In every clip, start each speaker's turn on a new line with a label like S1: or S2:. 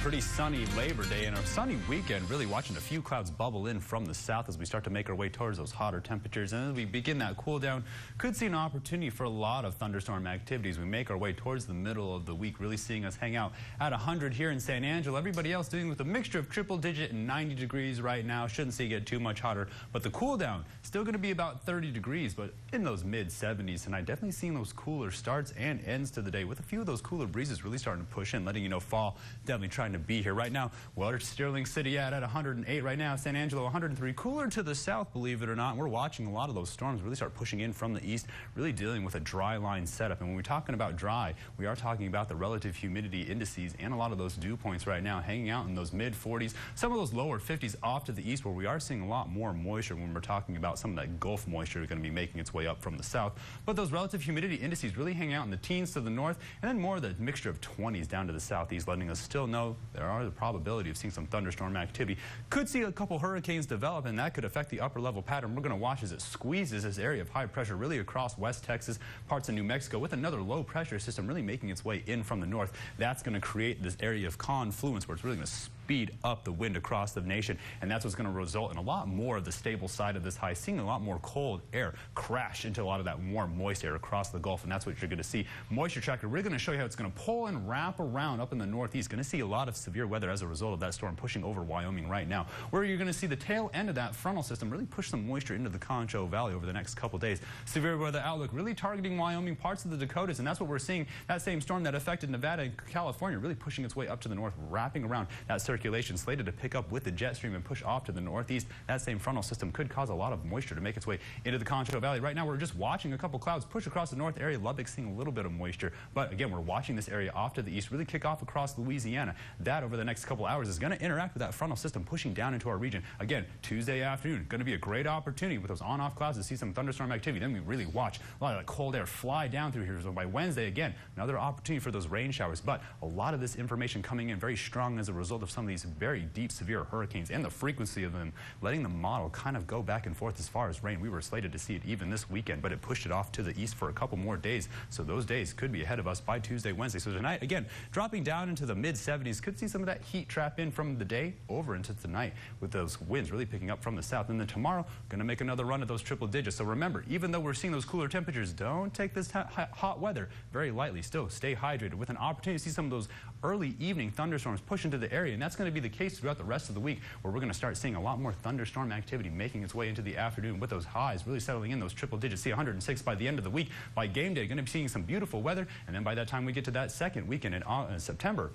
S1: pretty sunny Labor Day and a sunny weekend, really watching a few clouds bubble in from the south as we start to make our way towards those hotter temperatures. And as we begin that cool down, could see an opportunity for a lot of thunderstorm activities. We make our way towards the middle of the week, really seeing us hang out at 100 here in San Angelo. Everybody else dealing with a mixture of triple digit and 90 degrees right now. Shouldn't see it get too much hotter, but the cool down still going to be about 30 degrees, but in those mid 70s tonight. Definitely seeing those cooler starts and ends to the day with a few of those cooler breezes really starting to push in, letting you know fall definitely trying to be here right now. Well, Sterling City at 108 right now. San Angelo 103. Cooler to the south, believe it or not. We're watching a lot of those storms really start pushing in from the east, really dealing with a dry line setup. And when we're talking about dry, we are talking about the relative humidity indices and a lot of those dew points right now hanging out in those mid 40s, some of those lower 50s off to the east, where we are seeing a lot more moisture when we're talking about some of that Gulf moisture going to be making its way up from the south. But those relative humidity indices really hang out in the teens to the north, and then more of the mixture of 20s down to the southeast, letting us still know there are the probability of seeing some thunderstorm activity. Could see a couple hurricanes develop, and that could affect the upper level pattern. We're going to watch as it squeezes this area of high pressure really across West Texas, parts of New Mexico, with another low pressure system really making its way in from the north. That's going to create this area of confluence where it's really going to speed up the wind across the nation, and that's what's going to result in a lot more of the stable side of this high, seeing a lot more cold air crash into a lot of that warm, moist air across the Gulf, and that's what you're going to see. Moisture tracker, we're going to show you how it's going to pull and wrap around up in the northeast. Going to see a lot of severe weather as a result of that storm pushing over Wyoming right now, where you're going to see the tail end of that frontal system really push some moisture into the Concho Valley over the next couple days. Severe weather outlook really targeting Wyoming, parts of the Dakotas, and that's what we're seeing. That same storm that affected Nevada and California really pushing its way up to the north, wrapping around that circulation, slated to pick up with the jet stream and push off to the northeast. That same frontal system could cause a lot of moisture to make its way into the Concho Valley. Right now, we're just watching a couple clouds push across the north area. Lubbock seeing a little bit of moisture, but again, we're watching this area off to the east really kick off across Louisiana. That over the next couple hours is going to interact with that frontal system pushing down into our region. Again, Tuesday afternoon, going to be a great opportunity with those on-off clouds to see some thunderstorm activity. Then we really watch a lot of that cold air fly down through here. So by Wednesday, again, another opportunity for those rain showers. But a lot of this information coming in very strong as a result of some of these very deep, severe hurricanes and the frequency of them, letting the model kind of go back and forth as far as rain. We were slated to see it even this weekend, but it pushed it off to the east for a couple more days. So those days could be ahead of us by Tuesday, Wednesday. So tonight, again, dropping down into the mid 70s. Could see some of that heat trap in from the day over into tonight with those winds really picking up from the south. And then tomorrow, going to make another run at those triple digits. So remember, even though we're seeing those cooler temperatures, don't take this hot weather very lightly. Still stay hydrated with an opportunity to see some of those early evening thunderstorms push into the area. And that's going to be the case throughout the rest of the week, where we're going to start seeing a lot more thunderstorm activity making its way into the afternoon with those highs really settling in those triple digits. See 106 by the end of the week. By game day, going to be seeing some beautiful weather. And then by that time we get to that second weekend in September,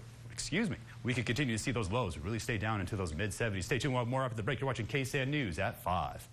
S1: we could continue to see those lows really stay down into those mid 70s. Stay tuned. We'll have more after the break. You're watching KSAN News at 5.